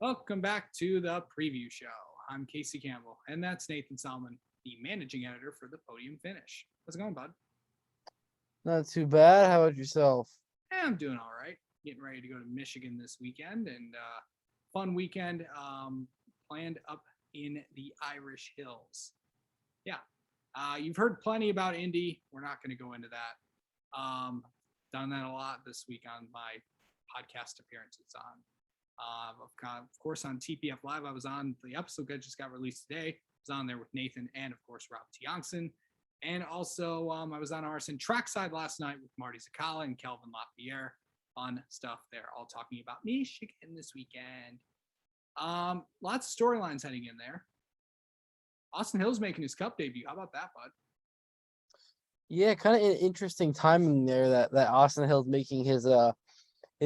Welcome back to the preview show. I'm Casey Campbell, and that's Nathan Salmon, the managing editor for the Podium Finish. How's it going, bud? Not too bad. How about yourself? I'm doing all right. Getting ready to go to Michigan this weekend, and fun weekend planned up in the Irish Hills. Yeah, you've heard plenty about Indy. We're not going to go into that. Done that a lot this week on my podcast appearances on of course, on TPF Live, I was on the episode that just got released today. I was on there with Nathan and, of course, Rob Tiongson. And also, I was on RSN Trackside last night with Marty Zakala and Kelvin LaPierre. Fun stuff there, all talking about Michigan this weekend. Lots of storylines heading in there. Austin Hill's making his Cup debut. How about that, bud? Yeah, kind of interesting timing there that Austin Hill's making his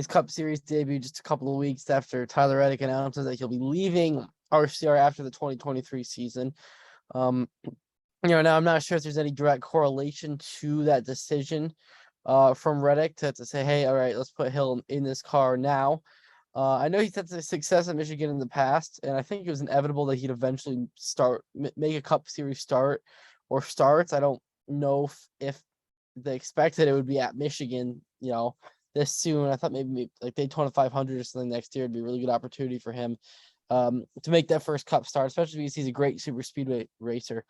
Cup Series debut just a couple of weeks after Tyler Reddick announces that he'll be leaving RCR after the 2023 season. Now I'm not sure if there's any direct correlation to that decision from Reddick to say, hey, all right, let's put Hill in this car now. I know he's had success at Michigan in the past, and I think it was inevitable that he'd eventually make a Cup Series start or starts. I don't know if they expected it would be at Michigan, this soon. I thought maybe like Daytona 500 or something next year would be a really good opportunity for him to make that first Cup start, especially because he's a great super speedway racer.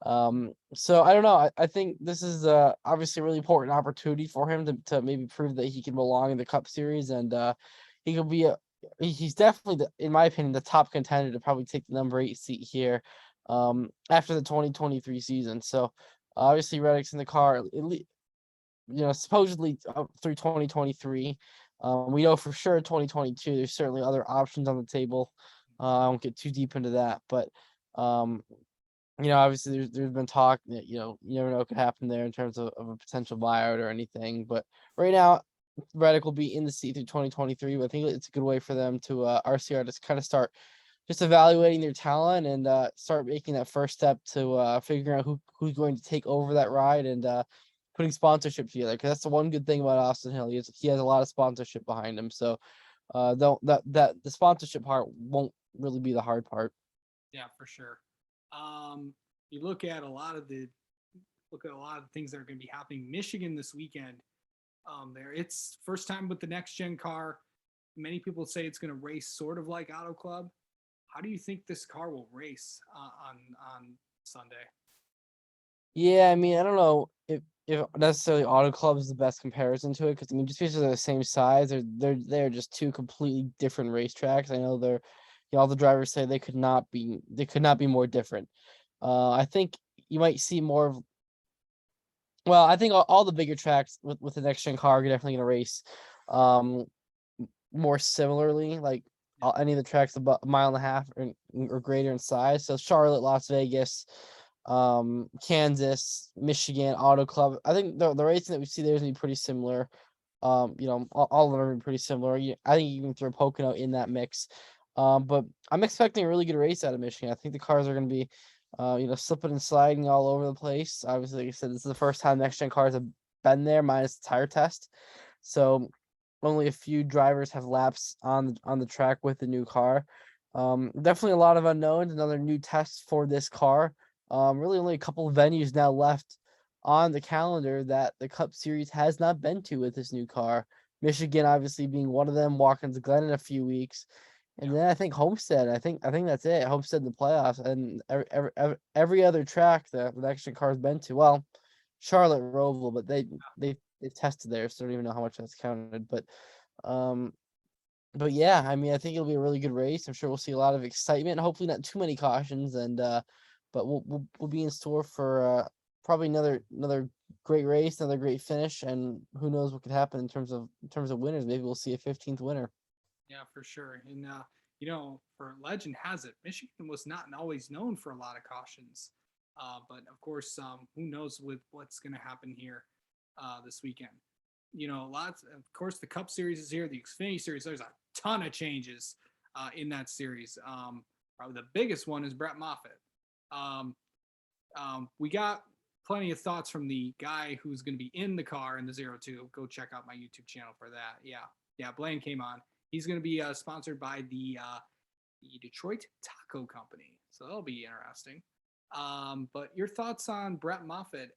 So I don't know. I think this is obviously a really important opportunity for him to maybe prove that he can belong in the Cup Series, and he could be he's definitely in my opinion the top contender to probably take the number 8 seat here after the 2023 season. So obviously Reddick's in the car, supposedly through 2023. We know for sure 2022 there's certainly other options on the table. I won't get too deep into that, but obviously there's been talk that, you never know what could happen there in terms of a potential buyout or anything. But right now, Reddick will be in the seat through 2023. But I think it's a good way for them to RCR to kind of start just evaluating their talent and start making that first step to figuring out who's going to take over that ride and putting sponsorship together. Because that's the one good thing about Austin Hill. He has a lot of sponsorship behind him. So the sponsorship part won't really be the hard part. Yeah, for sure. You look at a lot of the things that are going to be happening. Michigan this weekend. There, it's first time with the next gen car. Many people say it's going to race sort of like Auto Club. How do you think this car will race on Sunday? Yeah, I mean, I don't know if necessarily Auto Club is the best comparison to it because I mean, just because they're the same size, they're just two completely different racetracks. I know all the drivers say they could not be more different. I think you might see more of. Well, I think all the bigger tracks with the next gen car are definitely going to race um, more similarly. Like any of the tracks about a mile and a half or greater in size. So Charlotte, Las Vegas, Kansas, Michigan, Auto Club. I think the racing that we see there is going to be pretty similar. All of them are pretty similar. I think you can throw Pocono in that mix. But I'm expecting a really good race out of Michigan. I think the cars are going to be, slipping and sliding all over the place. Obviously, like I said, this is the first time next gen cars have been there, minus the tire test. So only a few drivers have laps on the track with the new car. Definitely a lot of unknowns. Another new test for this car. Really only a couple of venues now left on the calendar that the Cup Series has not been to with this new car. Michigan obviously being one of them. Watkins Glen in a few weeks. And then I think Homestead. I think that's it. Homestead in the playoffs, and every other track that the next gen car's been to. Well, Charlotte Roval, but they tested there, so I don't even know how much that's counted. Um, but yeah, I mean, I think it'll be a really good race. I'm sure we'll see a lot of excitement. Hopefully, not too many cautions, and but we'll be in store for probably another great race, another great finish, and who knows what could happen in terms of winners. Maybe we'll see a 15th winner. Yeah, for sure. And for legend has it, Michigan was not always known for a lot of cautions. But of course, who knows with what's going to happen here this weekend? Lots. Of course, the Cup Series is here. The Xfinity Series. There's a ton of changes in that series. Probably the biggest one is Brett Moffitt. We got plenty of thoughts from the guy who's going to be in the car in the 02. Go check out my YouTube channel for that. Yeah, Blaine came on. He's going to be sponsored by the the Detroit Taco Company. So that'll be interesting. But your thoughts on Brett Moffitt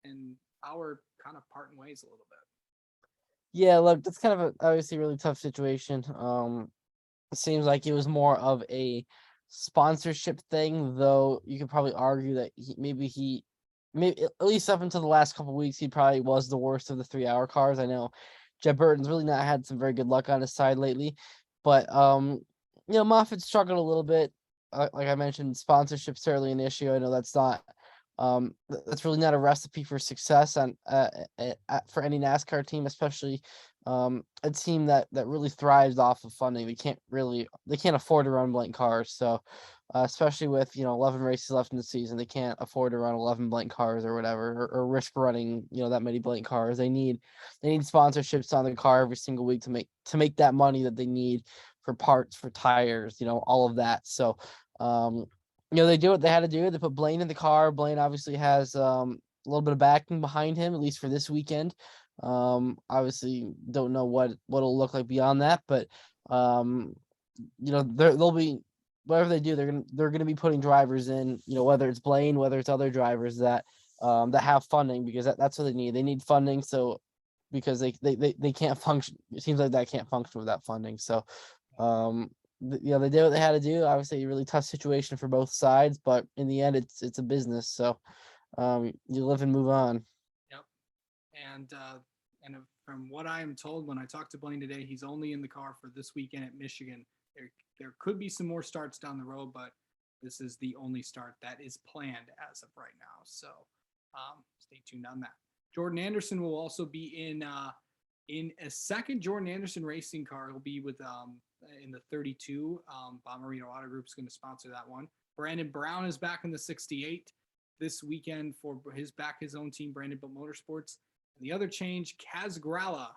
and our kind of parting ways a little bit? Yeah, look, that's kind of a obviously really tough situation. It seems like it was more of a sponsorship thing, though you could probably argue that maybe at least up until the last couple weeks, he probably was the worst of the 3-hour cars. I know Jeb Burton's really not had some very good luck on his side lately, but Moffitt struggled a little bit. Like I mentioned, sponsorship's certainly an issue. I know that's not that's really not a recipe for success for any NASCAR team, especially a team that really thrives off of funding. They can't afford to run blank cars. So especially with 11 races left in the season, they can't afford to run 11 blank cars or whatever, or risk running that many blank cars. They need sponsorships on the car every single week to make that money that they need for parts, for tires, all of that. So they do what they had to do. They put Blaine in the car. Blaine obviously has a little bit of backing behind him, at least for this weekend. Obviously don't know what it'll look like beyond that, but they'll be, whatever they do, they're gonna be putting drivers in, whether it's Blaine, whether it's other drivers that have funding, because that's what they need. They need funding, so because they can't function. It seems like that can't function without funding. So they did what they had to do. Obviously, a really tough situation for both sides, but in the end, it's a business. So you live and move on. Yep. And from what I am told, when I talked to Blaine today, he's only in the car for this weekend at Michigan. There could be some more starts down the road, but this is the only start that is planned as of right now. So stay tuned on that. Jordan Anderson will also be in a second Jordan Anderson racing car. He'll be with in the 32. Bommarito Auto Group is going to sponsor that one. Brandon Brown is back in the 68 this weekend for his own team, Brandon Built Motorsports. And the other change, Kaz Gralla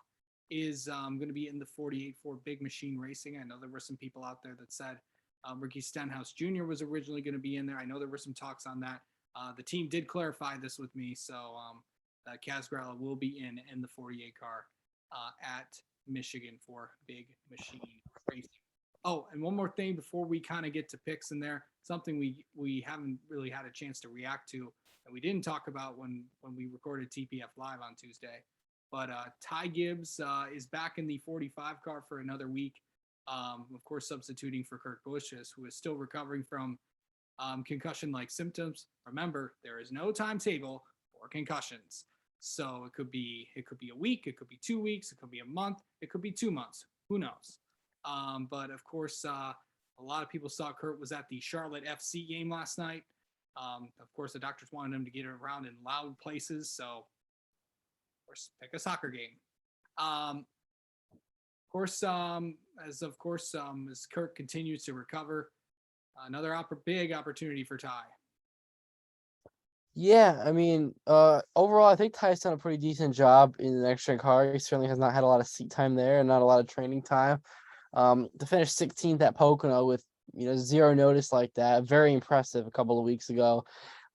is going to be in the 48 for Big Machine Racing. I know there were some people out there that said Ricky Stenhouse Jr. was originally going to be in there. I know there were some talks on that. The team did clarify this with me, so Kaz Gralla will be in the 48 car at Michigan for Big Machine Racing. Oh, and one more thing before we kind of get to picks in there, something we haven't really had a chance to react to that we didn't talk about when we recorded TPF Live on Tuesday. But Ty Gibbs is back in the 45 car for another week. Of course, substituting for Kurt Busch, who is still recovering from concussion-like symptoms. Remember, there is no timetable for concussions. So it could be a week, it could be 2 weeks, it could be a month, it could be 2 months. Who knows? But of course, a lot of people saw Kurt was at the Charlotte FC game last night. Of course, the doctors wanted him to get around in loud places, so of course, pick a soccer game. Of course, as Kurt continues to recover, another big opportunity for Ty. Yeah, I mean, overall, I think Ty's done a pretty decent job in the next gen car. He certainly has not had a lot of seat time there and not a lot of training time. To finish 16th at Pocono with zero notice like that, very impressive a couple of weeks ago.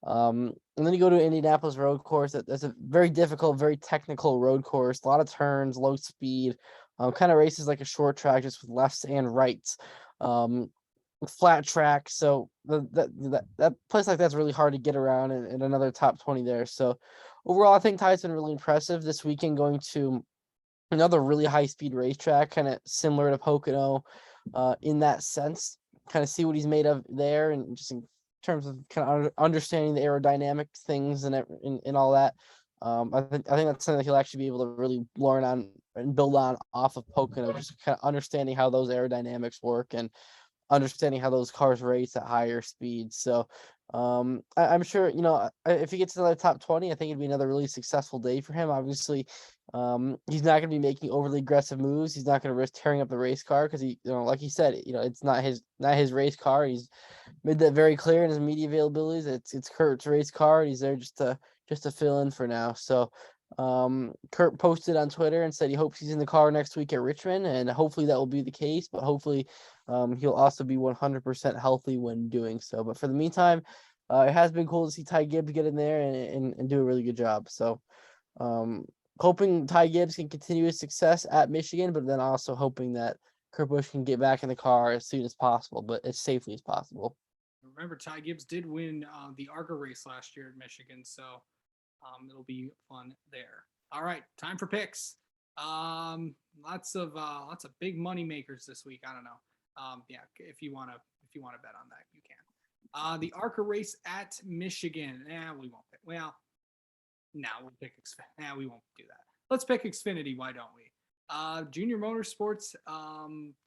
And then you go to Indianapolis road course. That's a very difficult, very technical road course. A lot of turns, low speed, kind of races like a short track, just with lefts and rights. Flat track. So that place like that's really hard to get around, and another top 20 there. So overall, I think Ty's been really impressive this weekend, going to another really high speed racetrack, kind of similar to Pocono, in that sense. Kind of see what he's made of there, and just in terms of kind of understanding the aerodynamic things and all that. I think that's something that he'll actually be able to really learn on and build on off of Pocono, just kind of understanding how those aerodynamics work and understanding how those cars race at higher speeds. So I'm sure, if he gets to the top 20, I think it'd be another really successful day for him. Obviously, he's not going to be making overly aggressive moves. He's not going to risk tearing up the race car because like he said, it's not his race car. He's made that very clear in his media availabilities. It's Kurt's race car. And he's there just to fill in for now. So Kurt posted on Twitter and said he hopes he's in the car next week at Richmond, and hopefully that will be the case, but hopefully he'll also be 100% healthy when doing so. But for the meantime, it has been cool to see Ty Gibbs get in there and do a really good job. So hoping Ty Gibbs can continue his success at Michigan, but then also hoping that Kurt Busch can get back in the car as soon as possible, but as safely as possible. Remember, Ty Gibbs did win the ARCA race last year at Michigan, so it'll be fun there. All right, time for picks. Lots of big money makers this week. I don't know. Yeah, if you want to bet on that, you can. The ARCA race at Michigan. We won't pick. Well, no, we'll pick Xfinity. We won't do that. Let's pick Xfinity. Why don't we? Junior Motorsports.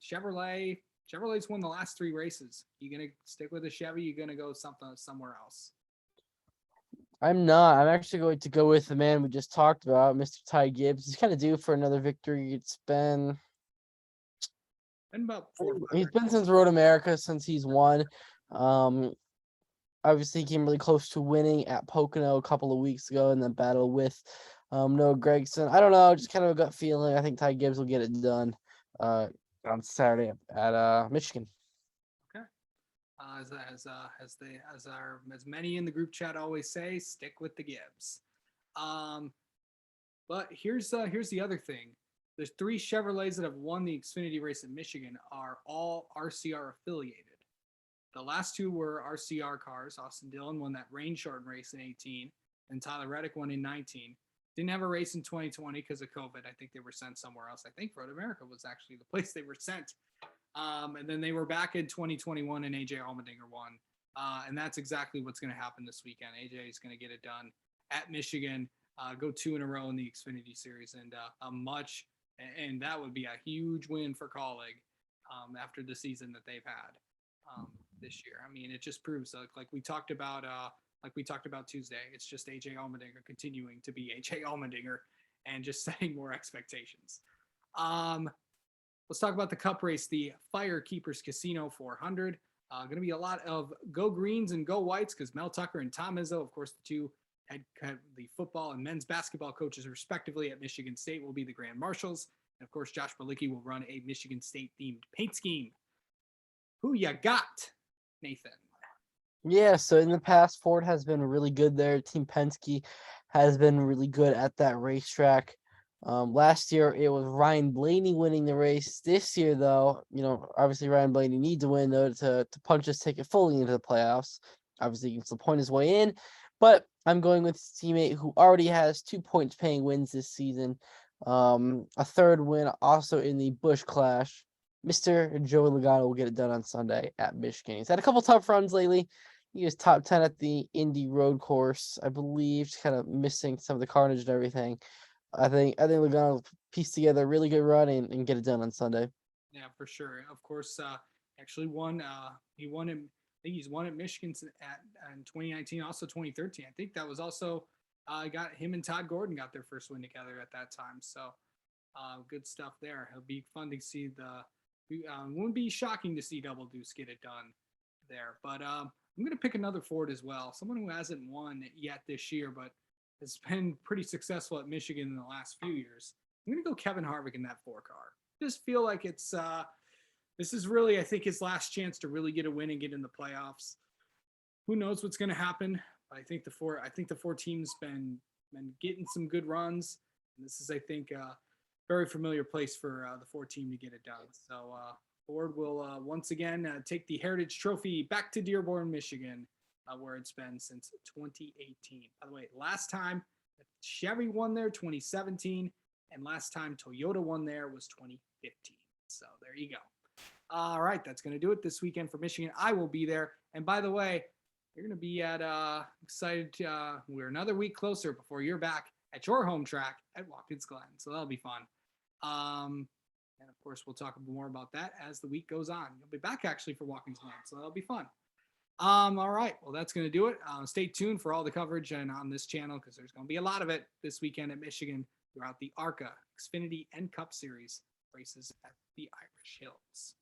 Chevrolet's won the last 3 races. You gonna stick with a Chevy? You gonna go somewhere else? I'm not. I'm actually going to go with the man we just talked about, Mr. Ty Gibbs. He's kind of due for another victory. It's been about 4 or 5 he's been since Road America since he's won. Obviously he came really close to winning at Pocono a couple of weeks ago in the battle with Noah Gragson. I don't know, just kind of a gut feeling. I think Ty Gibbs will get it done on Saturday at Michigan. Okay. As many in the group chat always say, stick with the Gibbs. But here's the other thing. There's 3 Chevrolets that have won the Xfinity race at Michigan are all RCR affiliated. The last 2 were RCR cars. Austin Dillon won that rain shortened race in 18, and Tyler Reddick won in 19. Didn't have a race in 2020 because of COVID. I think they were sent somewhere else. I think Road America was actually the place they were sent. And then they were back in 2021, and AJ Allmendinger won. And that's exactly what's going to happen this weekend. AJ is going to get it done at Michigan, go 2 in a row in the Xfinity Series, and that would be a huge win for Colleague after the season that they've had this year. I mean, it just proves like we talked about Tuesday. It's just AJ Allmendinger continuing to be AJ Allmendinger and just setting more expectations. Let's talk about the Cup race, the Firekeepers Casino 400. Going to be a lot of go greens and go whites because Mel Tucker and Tom Izzo, of course, the 2 the football and men's basketball coaches respectively at Michigan State, will be the grand marshals. And of course, Josh Berlicki will run a Michigan State themed paint scheme. Who you got, Nathan? Yeah, so in the past, Ford has been really good there. Team Penske has been really good at that racetrack. Last year, it was Ryan Blaney winning the race. This year, though, obviously Ryan Blaney needs to win, though, to punch his ticket fully into the playoffs. Obviously, he can still point his way in, but I'm going with his teammate who already has 2 points paying wins this season. A third win also in the Busch Clash. Mr. Joey Logano will get it done on Sunday at Michigan. He's had a couple tough runs lately. He was top 10 at the Indy Road Course, I believe, just kind of missing some of the carnage and everything. I think Logano will piece together a really good run and get it done on Sunday. Yeah, for sure. Of course, actually won. He won him. I think he's won at Michigan in 2019, also 2013. I think that was also got him and Todd Gordon got their first win together at that time. So good stuff there. It'll be fun to see wouldn't be shocking to see Double Deuce get it done there. But I'm going to pick another Ford as well. Someone who hasn't won yet this year, but has been pretty successful at Michigan in the last few years. I'm going to go Kevin Harvick in that 4 car. Just feel like this is really, I think, his last chance to really get a win and get in the playoffs. Who knows what's going to happen? I think the four teams been getting some good runs. And this is, I think, very familiar place for the 4 team to get it done. So Ford will once again take the Heritage Trophy back to Dearborn, Michigan, where it's been since 2018. By the way, last time Chevy won there, 2017, and last time Toyota won there was 2015. So there you go. All right, that's going to do it this weekend for Michigan. I will be there. And by the way, you're going to be at excited. We're another week closer before you're back at your home track at Watkins Glen. So that'll be fun. And of course, we'll talk more about that as the week goes on. You'll be back actually for Watkins Glen, so that'll be fun. All right, well, that's going to do it. Stay tuned for all the coverage and on this channel because there's going to be a lot of it this weekend at Michigan throughout the ARCA, Xfinity, and Cup Series races at the Irish Hills.